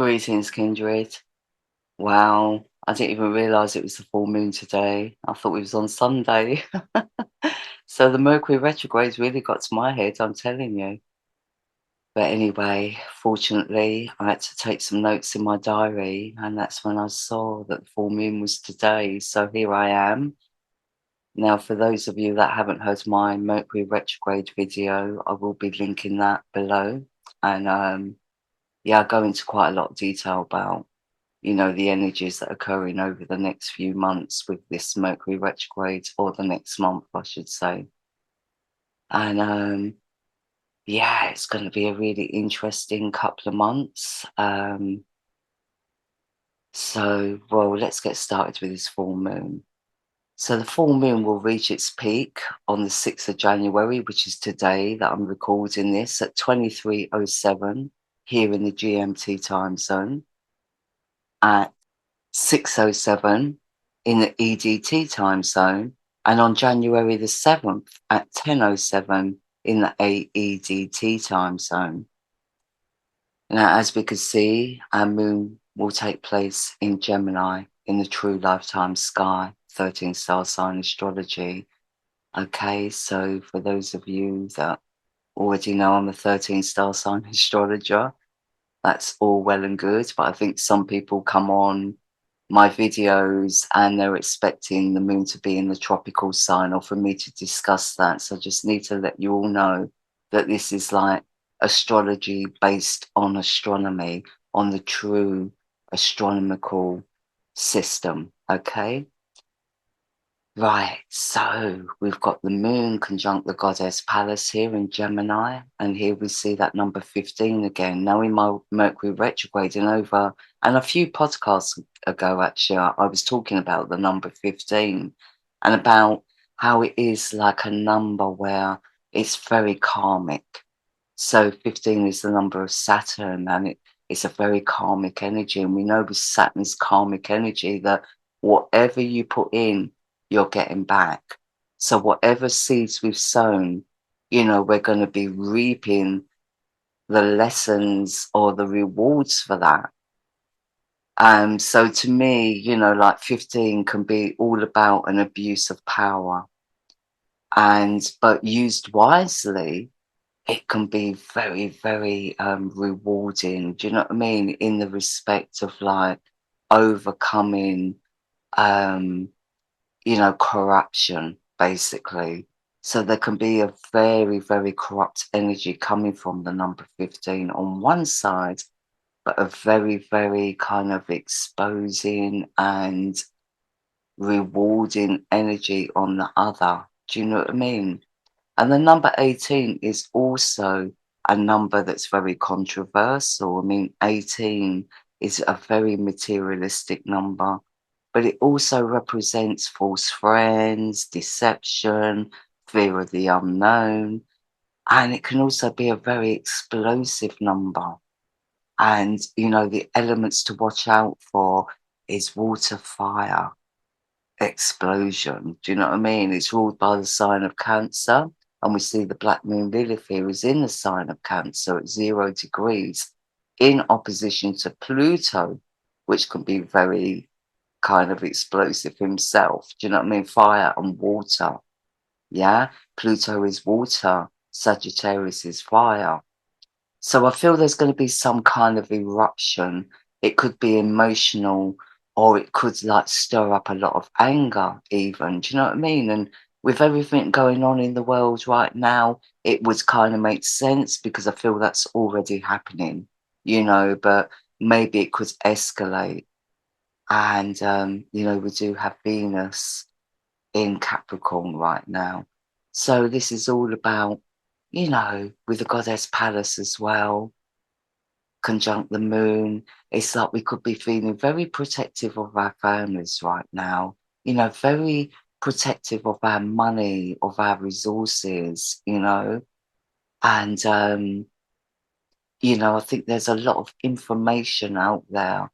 Greetings, Kindred. Wow, I didn't even realise it was the full moon today. I thought it was on Sunday. So the Mercury retrograde's really got to my head, I'm telling you. But anyway, fortunately, I had to take some notes in my diary, and that's when I saw that the full moon was today. So here I am. Now, for those of you that haven't heard my Mercury retrograde video, I will be linking that below. And yeah, I go into quite a lot of detail about the energies that are occurring over the next few months with this Mercury retrograde, or the next month, I should say. And yeah, it's going to be a really interesting couple of months. Well, let's get started with this full moon. So the full moon will reach its peak on the 6th of January, which is today that I'm recording this at 23:07 here in the GMT time zone, at 6:07 in the EDT time zone, and on January the 7th at 10:07 in the AEDT time zone. Now, as we can see, our moon will take place in Gemini in the true lifetime sky, 13 Star Sign Astrology. Okay, so for those of you that already know I'm a 13 Star Sign astrologer, that's all well and good, but I think some people come on my videos and they're expecting the moon to be in the tropical sign, or for me to discuss that. So I just need to let you all know that this is like astrology based on astronomy, on the true astronomical system. Okay. Right, so we've got the moon conjunct the goddess Pallas here in Gemini, and here we see that number 15 again. Now in my Mercury retrograde, and a few podcasts ago, actually, I was talking about the number 15 and about how it is like a number where it's very karmic. So 15 is the number of Saturn, and it's a very karmic energy. And we know with Saturn's karmic energy that whatever you put in, you're getting back. So whatever seeds we've sown, we're going to be reaping the lessons or the rewards for that. So to me, like 15 can be all about an abuse of power. But used wisely, it can be very, very rewarding. Do you know what I mean? In the respect of like overcoming corruption, basically. So there can be a very, very corrupt energy coming from the number 15 on one side, but a very, very kind of exposing and rewarding energy on the other. Do you know what I mean? And the number 18 is also a number that's very controversial. I mean, 18 is a very materialistic number, but it also represents false friends, deception, fear of the unknown. And it can also be a very explosive number. And, the elements to watch out for is water, fire, explosion. Do you know what I mean? It's ruled by the sign of Cancer. And we see the black moon Lilith here is in the sign of Cancer at 0 degrees in opposition to Pluto, which can be very kind of explosive himself. Do you know what I mean? Fire and water. Yeah. Pluto is water. Sagittarius is fire. So I feel there's going to be some kind of eruption. It could be emotional, or it could like stir up a lot of anger even. Do you know what I mean? And with everything going on in the world right now, it would kind of make sense because I feel that's already happening, but maybe it could escalate. And, we do have Venus in Capricorn right now. So this is all about, with the goddess Pallas as well, conjunct the moon. It's like we could be feeling very protective of our families right now, very protective of our money, of our resources, and, I think there's a lot of information out there,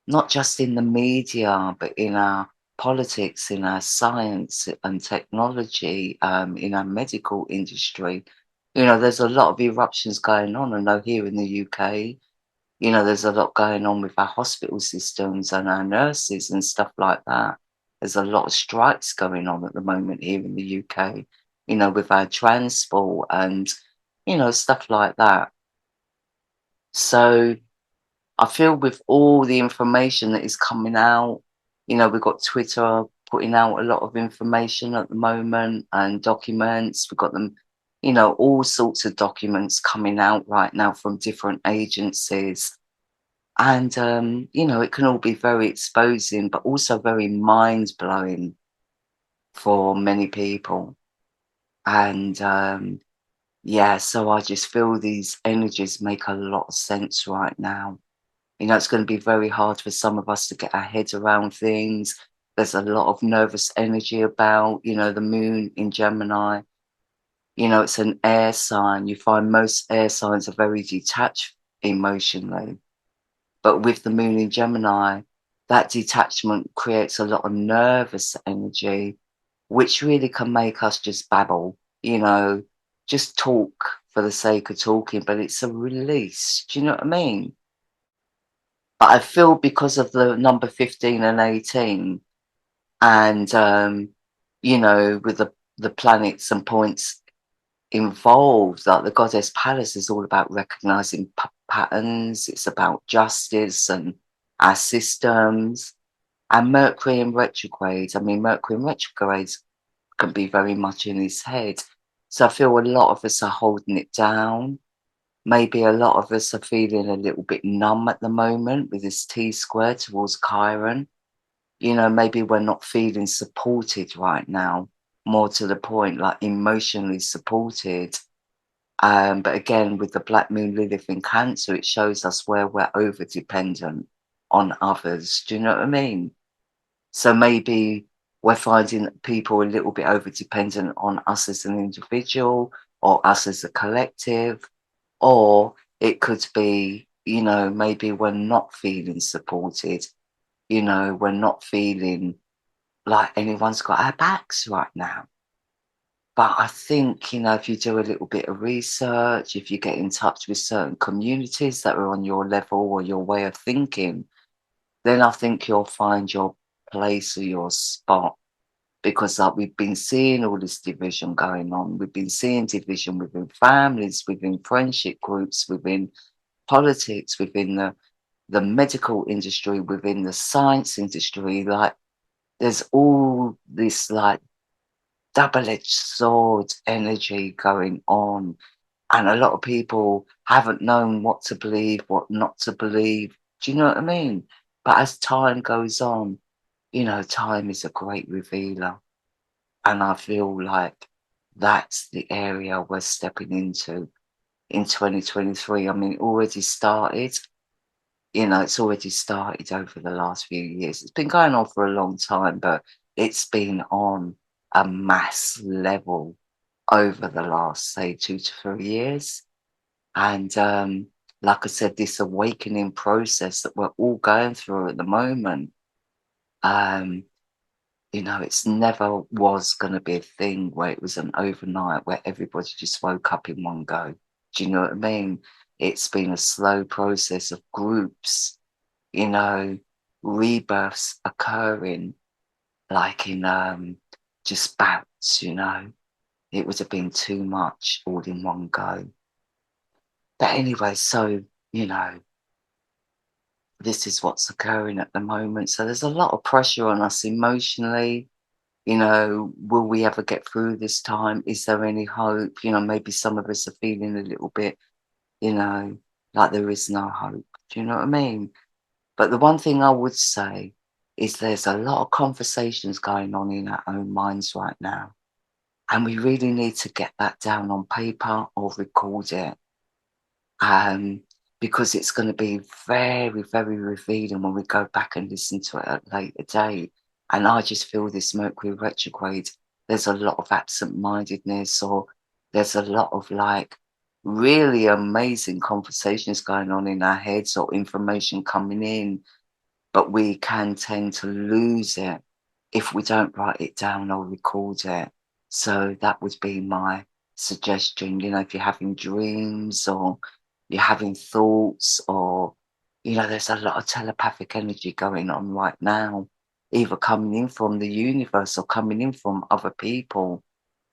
not just in the media, but in our politics, in our science and technology, in our medical industry. There's a lot of eruptions going on. I know here in the UK, You know, there's a lot going on with our hospital systems and our nurses and stuff like that. There's a lot of strikes going on at the moment here in the UK, you know, with our transport and, you know, stuff like that. So I feel with all the information that is coming out, you know, we've got Twitter putting out a lot of information at the moment and documents. We've got them, you know, all sorts of documents coming out right now from different agencies. And, you know, it can all be very exposing, but also very mind blowing for many people. And, yeah, so I just feel these energies make a lot of sense right now. You know, it's going to be very hard for some of us to get our heads around things. There's a lot of nervous energy about, you know, the moon in Gemini. You know, it's an air sign. You find most air signs are very detached emotionally. But with the moon in Gemini, that detachment creates a lot of nervous energy, which really can make us just babble, you know, just talk for the sake of talking, but it's a release. Do you know what I mean? But I feel because of the number 15 and 18 and, you know, with the planets and points involved, like the goddess Palace is all about recognizing patterns. It's about justice and our systems. And Mercury in retrograde, I mean, Mercury in retrograde can be very much in his head. So I feel a lot of us are holding it down. Maybe a lot of us are feeling a little bit numb at the moment with this T square towards Chiron. You know, maybe we're not feeling supported right now, more to the point, like emotionally supported. But again, with the Black Moon Lilith in Cancer, it shows us where we're over dependent on others. Do you know what I mean? So maybe we're finding that people are a little bit over dependent on us as an individual or us as a collective, or it could be, you know, maybe we're not feeling supported, you know, we're not feeling like anyone's got our backs right now. But I think, you know, if you do a little bit of research, if you get in touch with certain communities that are on your level or your way of thinking, then I think you'll find your place or your spot. Because like we've been seeing all this division going on. We've been seeing division within families, within friendship groups, within politics, within the medical industry, within the science industry. Like there's all this like double-edged sword energy going on. And a lot of people haven't known what to believe, what not to believe. Do you know what I mean? But as time goes on, you know, time is a great revealer. And I feel like that's the area we're stepping into in 2023. I mean, it already started, you know, it's already started over the last few years. It's been going on for a long time, but it's been on a mass level over the last, say, 2 to 3 years. And like I said, this awakening process that we're all going through at the moment, um, you know, it's never was going to be a thing where it was an overnight where everybody just woke up in one go. Do you know what I mean? It's been a slow process of groups, you know, rebirths occurring like in just bouts, you know. It would have been too much all in one go. But anyway, so, you know, this is what's occurring at the moment. So there's a lot of pressure on us emotionally. You know, will we ever get through this time? Is there any hope? You know, maybe some of us are feeling a little bit, you know, like there is no hope. Do you know what I mean? But the one thing I would say is there's a lot of conversations going on in our own minds right now. And we really need to get that down on paper or record it. um, because it's going to be very, very revealing when we go back and listen to it at a later date. And I just feel this Mercury retrograde, there's a lot of absent-mindedness, or there's a lot of like really amazing conversations going on in our heads or information coming in, but we can tend to lose it if we don't write it down or record it. So that would be my suggestion. You know, if you're having dreams or you're having thoughts or There's a lot of telepathic energy going on right now, either coming in from the universe or coming in from other people.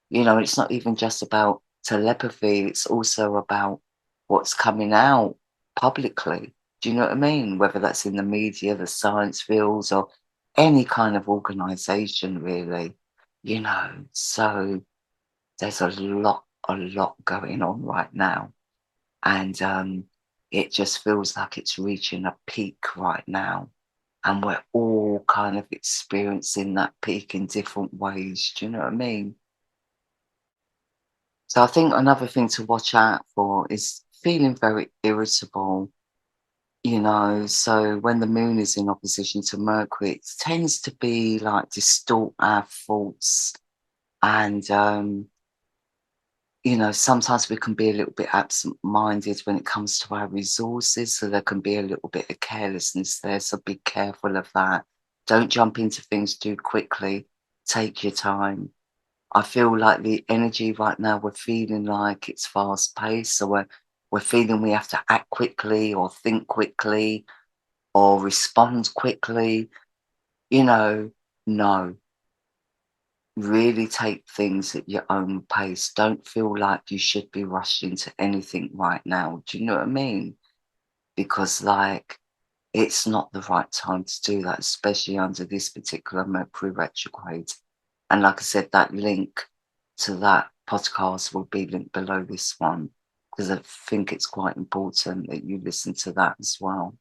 It's not even just about telepathy, it's also about what's coming out publicly. Do you know what I mean? Whether that's in the media, the science fields, or any kind of organization, really. So there's a lot going on right now. And it just feels like it's reaching a peak right now. And we're all kind of experiencing that peak in different ways. Do you know what I mean? So I think another thing to watch out for is feeling very irritable. So when the moon is in opposition to Mercury, it tends to be like distort our thoughts. And, sometimes we can be a little bit absent-minded when it comes to our resources. So there can be a little bit of carelessness there. So be careful of that. Don't jump into things too quickly. Take your time. I feel like the energy right now, we're feeling like it's fast paced. So we're feeling we have to act quickly or think quickly or respond quickly. No, really take things at your own pace. Don't feel like you should be rushed into anything right now. Do you know what I mean? Because it's not the right time to do that, especially under this particular Mercury retrograde. And like I said, that link to that podcast will be linked below this one, because I think it's quite important that you listen to that as well.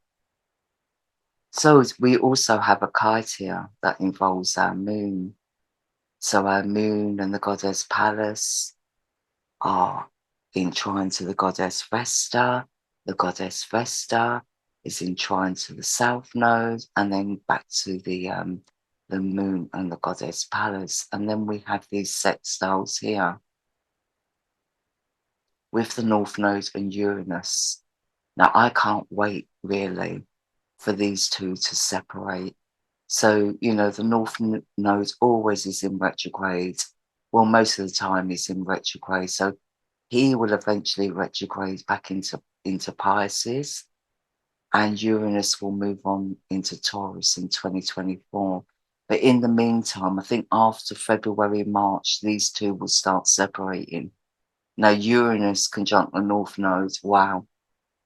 So we also have a kite here that involves our moon. So our moon and the goddess Pallas are entwined to the goddess Vesta. The goddess Vesta is entwined to the south node, and then back to the moon and the goddess Pallas. And then we have these sextiles here with the north node and Uranus. Now, I can't wait really for these two to separate. So, the north node always is in retrograde. Well, most of the time is in retrograde. So he will eventually retrograde back into Pisces, and Uranus will move on into Taurus in 2024. But in the meantime, I think after February, March, these two will start separating. Now, Uranus conjunct the North Node, wow.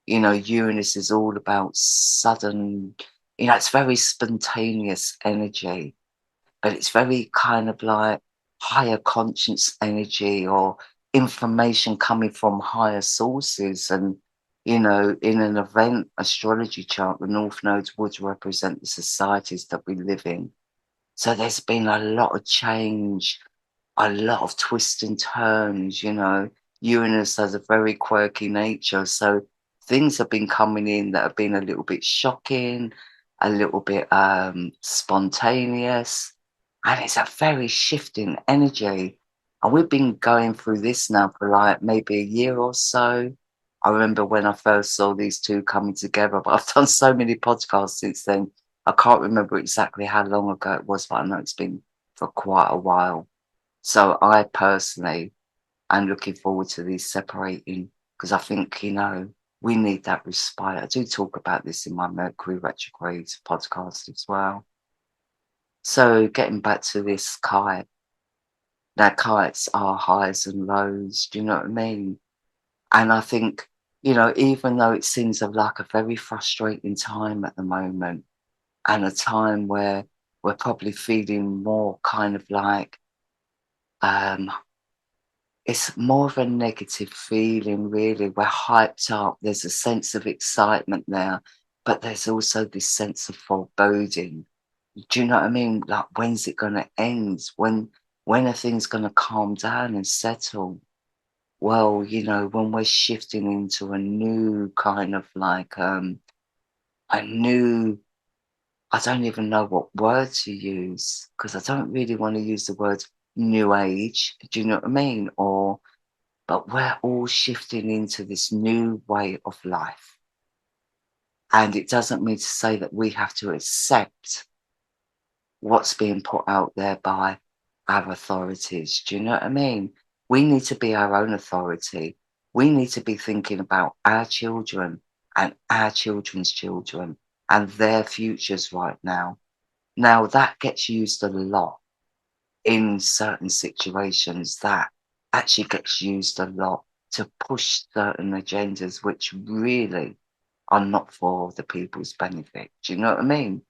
Uranus is all about sudden, it's very spontaneous energy, but it's very kind of like higher conscience energy or information coming from higher sources. And, in an event astrology chart, the North Nodes would represent the societies that we live in. So there's been a lot of change, a lot of twists and turns. Uranus has a very quirky nature. So things have been coming in that have been a little bit shocking, a little bit spontaneous. And it's a very shifting energy. And we've been going through this now for like maybe a year or so. I remember when I first saw these two coming together, but I've done so many podcasts since then. I can't remember exactly how long ago it was, but I know it's been for quite a while. So I personally am looking forward to these separating, because I think, we need that respite. I do talk about this in my Mercury Retrograde podcast as well. So getting back to this kite, now kites are highs and lows, do you know what I mean? And I think, even though it seems like a very frustrating time at the moment, and a time where we're probably feeling more kind of like, um, it's more of a negative feeling, really. We're hyped up. There's a sense of excitement there, but there's also this sense of foreboding. Do you know what I mean? Like, when's it going to end? When are things going to calm down and settle? Well, when we're shifting into a new kind of like a new, I don't even know what word to use, because I don't really want to use the word new age. Do you know what I mean? But we're all shifting into this new way of life. And it doesn't mean to say that we have to accept what's being put out there by our authorities. Do you know what I mean? We need to be our own authority. We need to be thinking about our children, and our children's children and their futures right now. Now, that gets used a lot in certain situations. That actually gets used a lot to push certain agendas which really are not for the people's benefit. Do you know what I mean?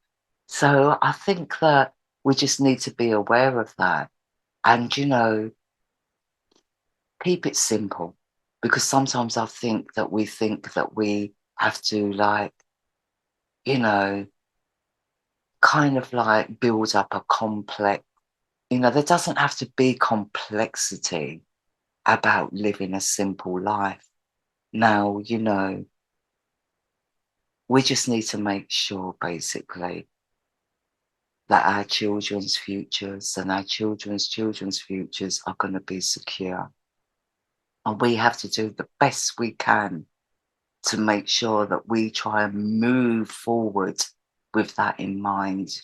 So I think that we just need to be aware of that and, keep it simple. Because sometimes I think that we have to, like, you know, kind of like build up a complex, there doesn't have to be complexity about living a simple life. Now, we just need to make sure basically that our children's futures and our children's children's futures are going to be secure. And we have to do the best we can to make sure that we try and move forward with that in mind.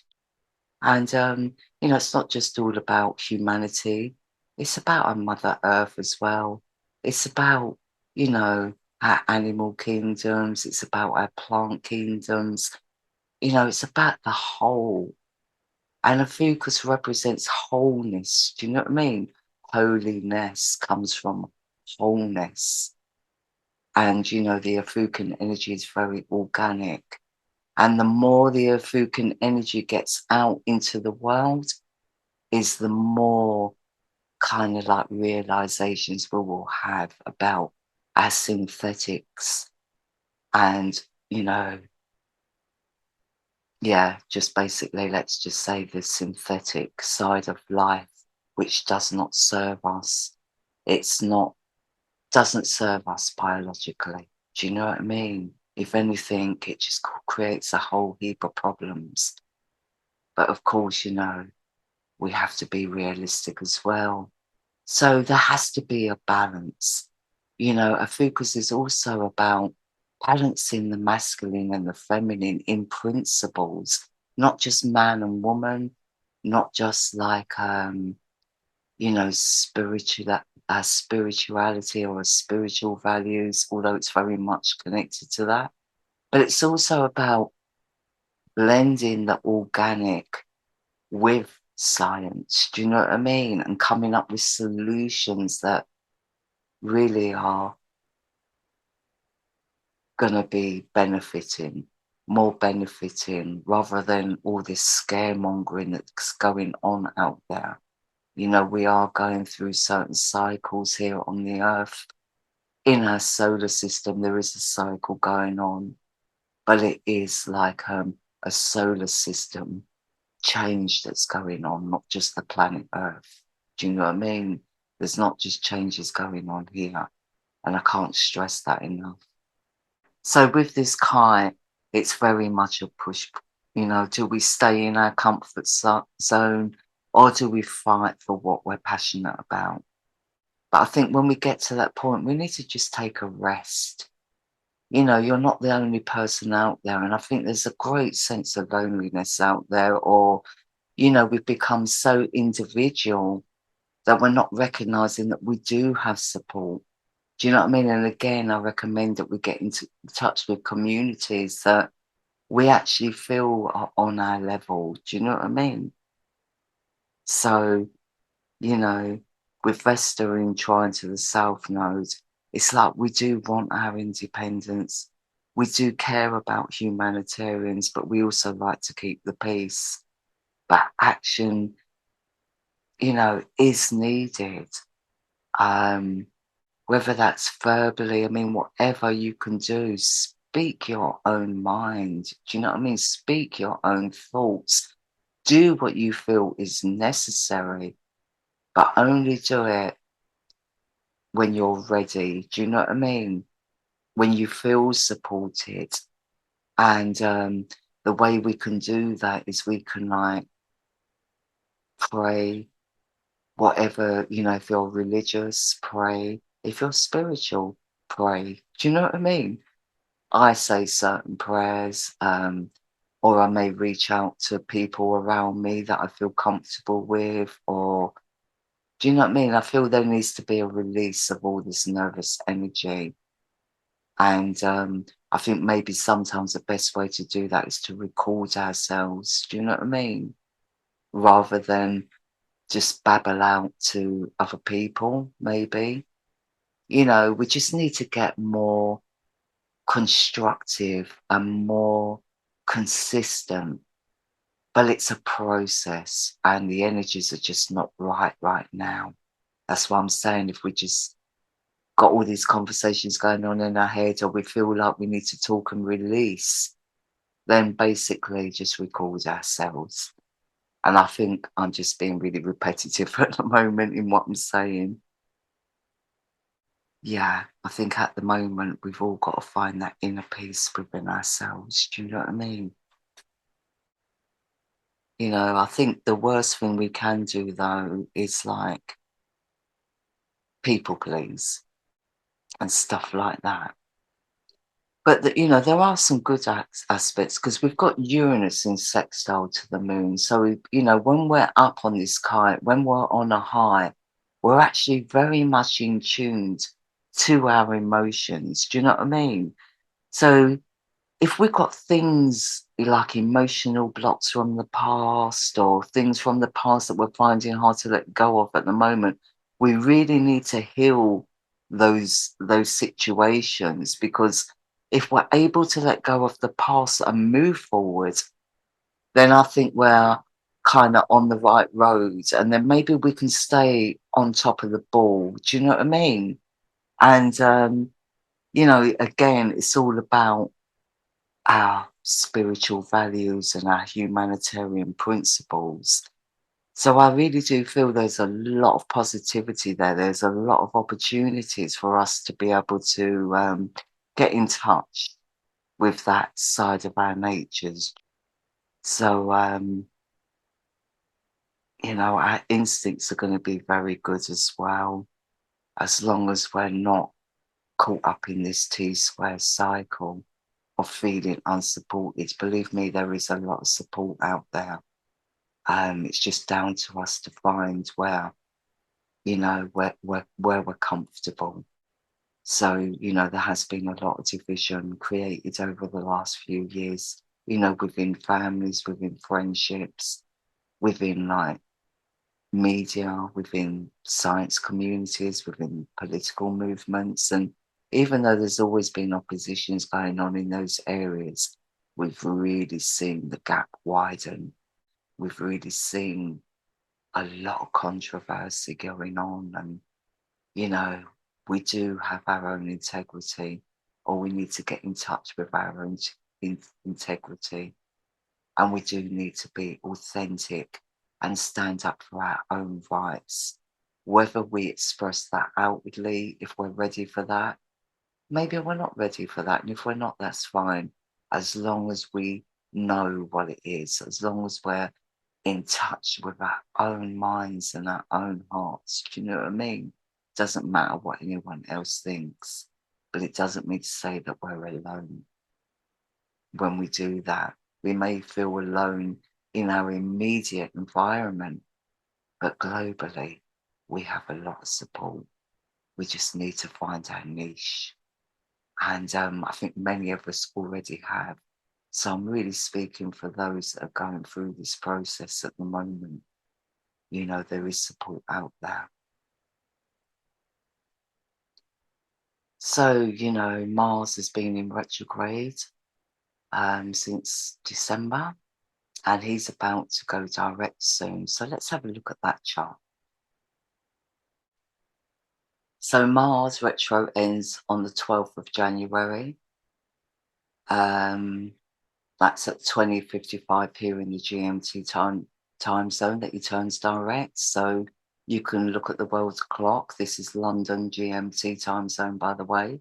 And, it's not just all about humanity. It's about our Mother Earth as well. It's about, our animal kingdoms. It's about our plant kingdoms. It's about the whole. And Ophiuchus represents wholeness. Do you know what I mean? Holiness comes from wholeness. And, the Ophiuchian energy is very organic. And the more the Ophiuchian energy gets out into the world, is the more kind of like realizations we will have about our synthetics and, just basically, let's just say the synthetic side of life, which does not serve us. Doesn't serve us biologically. Do you know what I mean? If anything, it just creates a whole heap of problems. But of course, we have to be realistic as well. So there has to be a balance. A focus is also about balancing the masculine and the feminine in principles, not just man and woman, not just like, spirituality or spiritual values, although it's very much connected to that. But it's also about blending the organic with science. Do you know what I mean? And coming up with solutions that really are going to be more benefiting, rather than all this scaremongering that's going on out there. We are going through certain cycles here on the Earth. In our solar system, there is a cycle going on, but it is like a solar system change that's going on, not just the planet Earth. Do you know what I mean? There's not just changes going on here, and I can't stress that enough. So with this kite, it's very much a push. Do we stay in our comfort zone, or do we fight for what we're passionate about? But I think when we get to that point, we need to just take a rest. You're not the only person out there. And I think there's a great sense of loneliness out there, or, we've become so individual that we're not recognizing that we do have support. Do you know what I mean? And again, I recommend that we get into touch with communities that we actually feel are on our level. Do you know what I mean? So, with Vesta in trying to the South Node, it's like we do want our independence. We do care about humanitarians, but we also like to keep the peace. But action, is needed. Whether that's verbally, whatever you can do, speak your own mind. Do you know what I mean? Speak your own thoughts. Do what you feel is necessary, but only do it when you're ready. Do you know what I mean? When you feel supported. And the way we can do that is we can like pray, whatever, if you're religious, pray. If you're spiritual, pray. Do you know what I mean? I say certain prayers, or I may reach out to people around me that I feel comfortable with, or do you know what I mean? I feel there needs to be a release of all this nervous energy. And I think maybe sometimes the best way to do that is to record ourselves. Do you know what I mean? Rather than just babble out to other people, maybe. We just need to get more constructive and more consistent. But it's a process, and the energies are just not right now. That's what I'm saying. If we just got all these conversations going on in our head, or we feel like we need to talk and release, then basically just record ourselves. And I think I'm just being really repetitive at the moment in what I'm saying. Yeah, I think at the moment we've all got to find that inner peace within ourselves. Do you know what I mean? I think the worst thing we can do though is like people please and stuff like that. But there are some good aspects because we've got Uranus in sextile to the moon. So when we're up on this kite, when we're on a high, we're actually very much in tune to our emotions. Do you know what I mean? So if we've got things like emotional blocks from the past or things from the past that we're finding hard to let go of at the moment, we really need to heal those situations, because if we're able to let go of the past and move forward, then I think we're kind of on the right road, and then maybe we can stay on top of the ball. Do you know what I mean? And again, it's all about our spiritual values and our humanitarian principles. So I really do feel there's a lot of positivity there. There's a lot of opportunities for us to be able to get in touch with that side of our natures. So, our instincts are going to be very good as well, as long as we're not caught up in this T-square cycle of feeling unsupported. Believe me, there is a lot of support out there. It's just down to us to find where we're comfortable. So, there has been a lot of division created over the last few years, within families, within friendships, within like media, within science communities, within political movements. And even though there's always been oppositions going on in those areas, we've really seen the gap widen. We've really seen a lot of controversy going on. And, we do have our own integrity, or we need to get in touch with our own integrity. And we do need to be authentic and stand up for our own rights. Whether we express that outwardly, if we're ready for that, maybe we're not ready for that. And if we're not, that's fine. As long as we know what it is, as long as we're in touch with our own minds and our own hearts. Do you know what I mean? Doesn't matter what anyone else thinks, but it doesn't mean to say that we're alone. When we do that, we may feel alone in our immediate environment, but globally, we have a lot of support. We just need to find our niche. And I think many of us already have. So I'm really speaking for those that are going through this process at the moment. There is support out there. So, Mars has been in retrograde since December, and he's about to go direct soon. So let's have a look at that chart. So Mars retro ends on the 12th of January. That's at 20:55 here in the GMT time zone that he turns direct. So you can look at the world's clock. This is London GMT time zone, by the way.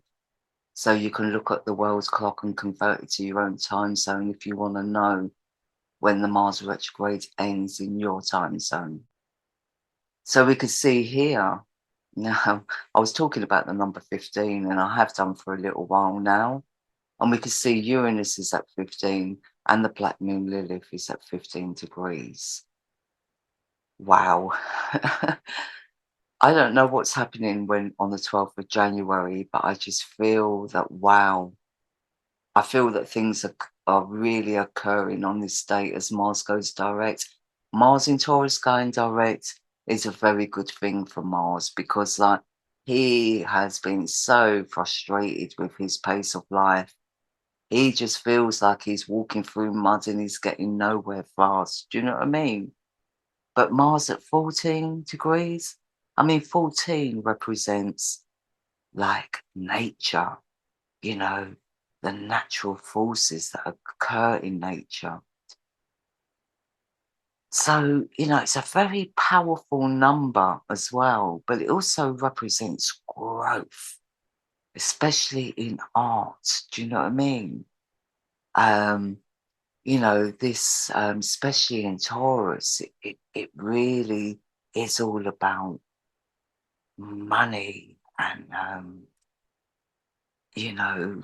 So you can look at the world's clock and convert it to your own time zone if you want to know when the Mars retrograde ends in your time zone. So we could see here, now, I was talking about the number 15, and I have done for a little while now. And we can see Uranus is at 15 and the Black Moon Lilith is at 15 degrees. Wow. I don't know what's happening when on the 12th of January, but I just feel that, wow, I feel that things are really occurring on this date as Mars goes direct. Mars in Taurus going direct is a very good thing for Mars because, like, he has been so frustrated with his pace of life. He just feels like he's walking through mud and he's getting nowhere fast. Do you know what I mean? But Mars at 14 degrees, I mean, 14 represents like nature, you know, the natural forces that occur in nature. So, it's a very powerful number as well, but it also represents growth, especially in art. Do you know what I mean? Um, this, especially in Taurus, it really is all about money and,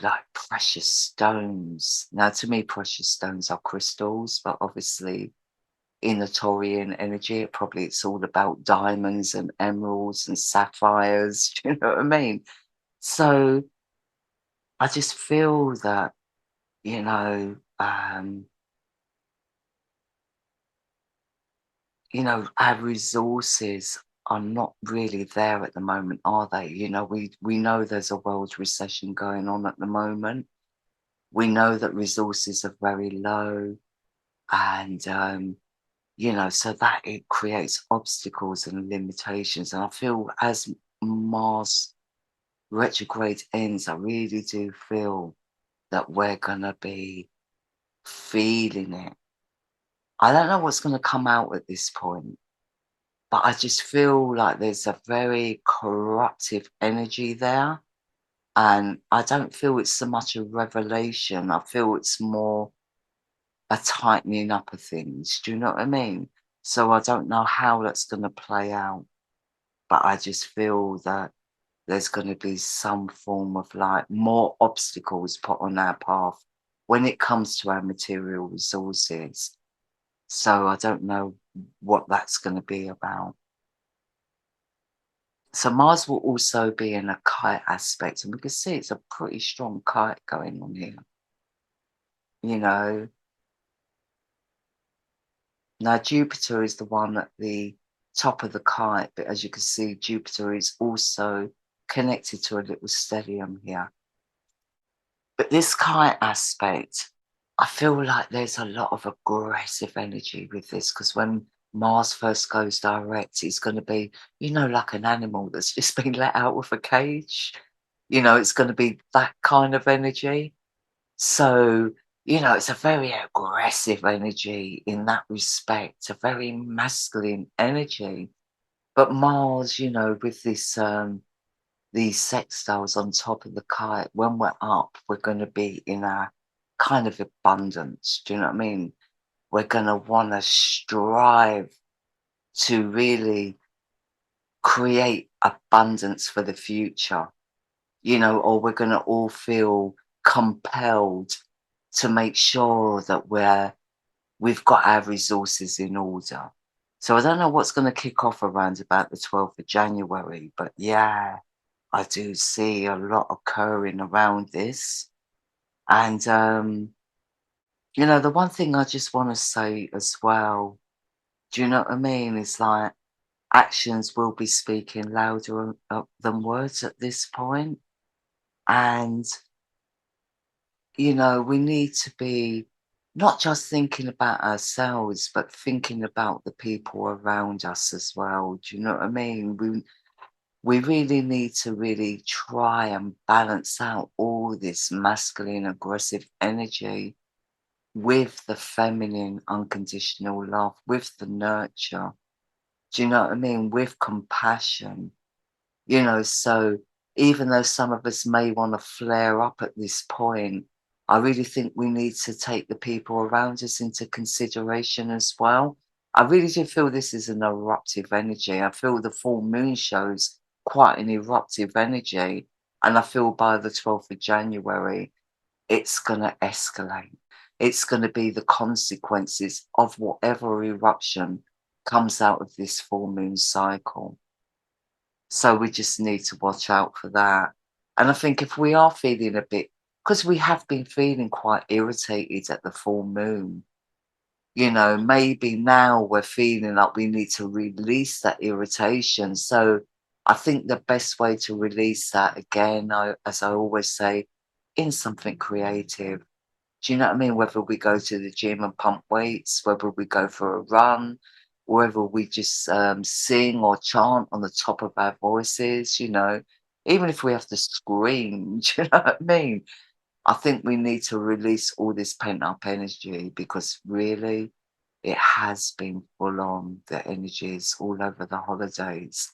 like precious stones. Now, to me, precious stones are crystals, but obviously in the Taurian energy, it's all about diamonds and emeralds and sapphires. Do you know what I mean? So I just feel that, you know, um, our resources are not really there at the moment, are they? We know there's a world recession going on at the moment. We know that resources are very low, and so that it creates obstacles and limitations. And I feel as Mars retrograde ends, I really do feel that we're gonna be feeling it. I don't know what's gonna come out at this point, but I just feel like there's a very corruptive energy there. And I don't feel it's so much a revelation. I feel it's more a tightening up of things. Do you know what I mean? So I don't know how that's going to play out, but I just feel that there's going to be some form of like more obstacles put on our path when it comes to our material resources. So I don't know what that's going to be about. So Mars will also be in a kite aspect, and we can see it's a pretty strong kite going on here. You know, now Jupiter is the one at the top of the kite, but as you can see, Jupiter is also connected to a little stellium here. But this kite aspect, I feel like there's a lot of aggressive energy with this because when Mars first goes direct, it's going to be, like an animal that's just been let out of a cage. It's going to be that kind of energy. So, it's a very aggressive energy in that respect, a very masculine energy. But Mars, with this these sextiles on top of the kite, when we're up, we're going to be in a kind of abundance. Do you know what I mean? We're going to want to strive to really create abundance for the future, or we're going to all feel compelled to make sure that we've got our resources in order. So I don't know what's going to kick off around about the 12th of January, but yeah, I do see a lot occurring around this. And, the one thing I just want to say as well, do you know what I mean? It's like actions will be speaking louder than words at this point. And, we need to be not just thinking about ourselves, but thinking about the people around us as well. Do you know what I mean? We really need to really try and balance out all this masculine aggressive energy with the feminine unconditional love, with the nurture. Do you know what I mean? With compassion. So even though some of us may want to flare up at this point, I really think we need to take the people around us into consideration as well. I really do feel this is an eruptive energy. I feel the full moon shows quite an eruptive energy. And I feel by the 12th of January, it's going to escalate. It's going to be the consequences of whatever eruption comes out of this full moon cycle. So we just need to watch out for that. And I think if we are feeling a bit because we have been feeling quite irritated at the full moon. You know, maybe now we're feeling like we need to release that irritation. So I think the best way to release that, again, as I always say, in something creative. Do you know what I mean? Whether we go to the gym and pump weights, whether we go for a run, whether we just sing or chant on the top of our voices, you know, even if we have to scream, do you know what I mean? I think we need to release all this pent up energy because really it has been full on, the energies all over the holidays.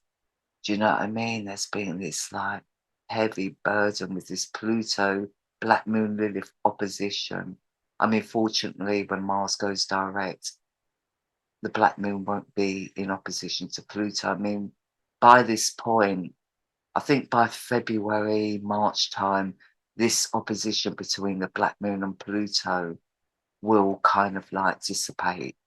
Do you know what I mean? There's been this like heavy burden with this Pluto Black Moon Lilith opposition. I mean, fortunately, when Mars goes direct, the Black Moon won't be in opposition to Pluto. I mean, by this point, I think by February, March time, this opposition between the Black Moon and Pluto will kind of like dissipate.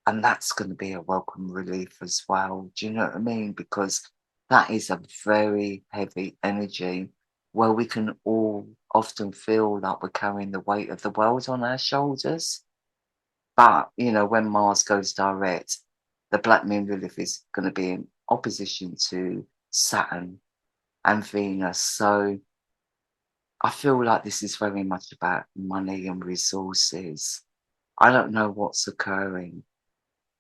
And that's going to be a welcome relief as well. Do you know what I mean? Because that is a very heavy energy where we can all often feel like we're carrying the weight of the world on our shoulders. But, you know, when Mars goes direct, the Black Moon Lilith is going to be in opposition to Saturn and Venus. So I feel like this is very much about money and resources. I don't know what's occurring,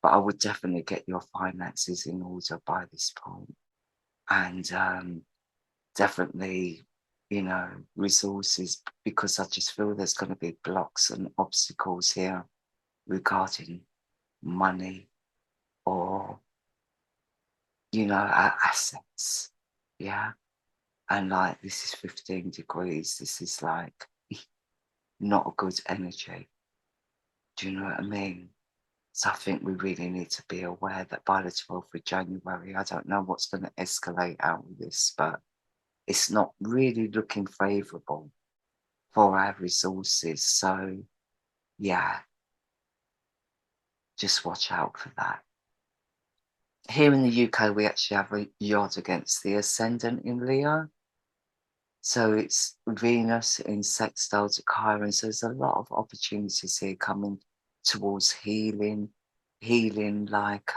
but I would definitely get your finances in order by this point. And definitely, you know, resources, because I just feel there's going to be blocks and obstacles here regarding money or, you know, our assets. Yeah. And like, this is 15 degrees. This is like not a good energy. Do you know what I mean? So I think we really need to be aware that by the 12th of January, I don't know what's going to escalate out of this, but it's not really looking favourable for our resources. So yeah, just watch out for that. Here in the UK, we actually have a yod against the ascendant in Leo. So it's Venus in sextile to Chiron. So there's a lot of opportunities here coming towards healing like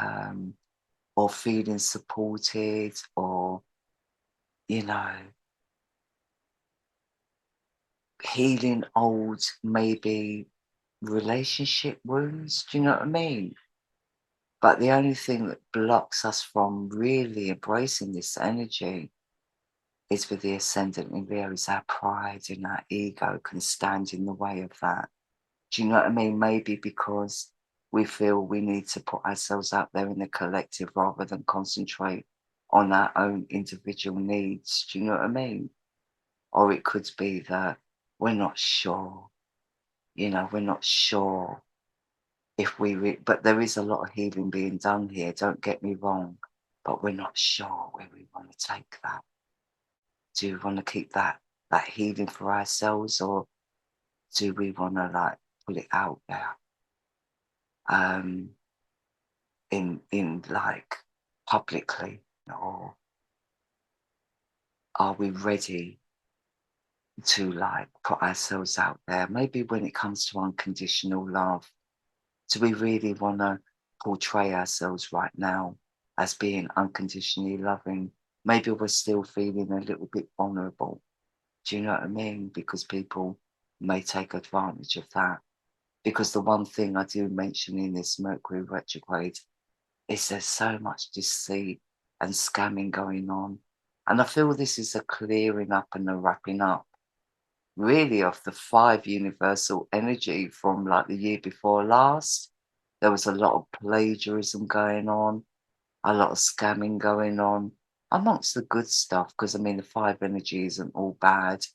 or feeling supported or, you know, healing old maybe relationship wounds. Do you know what I mean? But the only thing that blocks us from really embracing this energy is with the ascendant in Leo is our pride and our ego can stand in the way of that. Do you know what I mean? Maybe because we feel we need to put ourselves out there in the collective rather than concentrate on our own individual needs. Do you know what I mean? Or it could be that we're not sure, you know, we're not sure if but there is a lot of healing being done here, don't get me wrong, but we're not sure where we want to take that. Do we want to keep that healing for ourselves, or do we want to like put it out there in like publicly, or are we ready to like put ourselves out there? Maybe when it comes to unconditional love, do we really want to portray ourselves right now as being unconditionally loving? Maybe we're still feeling a little bit vulnerable. Do you know what I mean? Because people may take advantage of that. Because the one thing I do mention in this Mercury retrograde is there's so much deceit and scamming going on. And I feel this is a clearing up and a wrapping up, really, of the 5 universal energy from like the year before last. There was a lot of plagiarism going on, a lot of scamming going on, amongst the good stuff, because I mean, the 5 energy isn't all bad.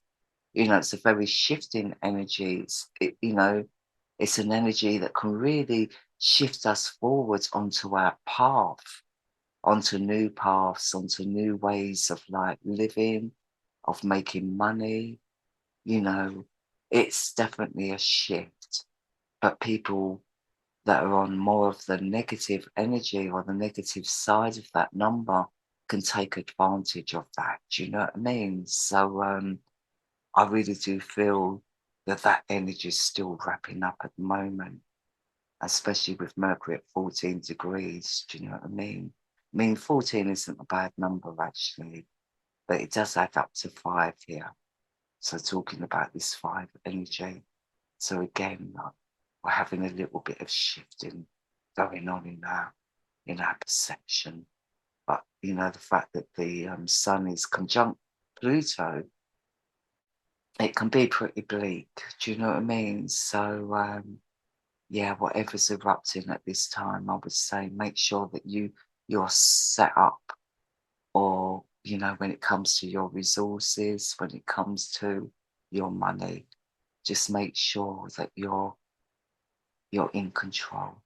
You know, it's a very shifting energy. You know, it's an energy that can really shift us forwards onto our path, onto new paths, onto new ways of like living, of making money. You know, it's definitely a shift. But people that are on more of the negative energy or the negative side of that number can take advantage of that. Do you know what I mean? So I really do feel that energy is still wrapping up at the moment, especially with Mercury at 14 degrees. Do you know what I mean? I mean, 14 isn't a bad number, actually, but it does add up to 5 here. So talking about this 5 energy. So again, we're having a little bit of shifting going on in our perception. But, you know, the fact that the sun is conjunct Pluto, it can be pretty bleak. Do you know what I mean? So, yeah, whatever's erupting at this time, I would say make sure that you're set up, or, you know, when it comes to your resources, when it comes to your money, just make sure that you're in control.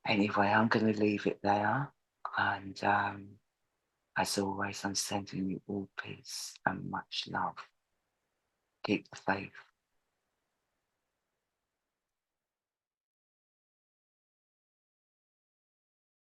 Anyway, I'm going to leave it there. And as always, I'm sending you all peace and much love. Keep the faith.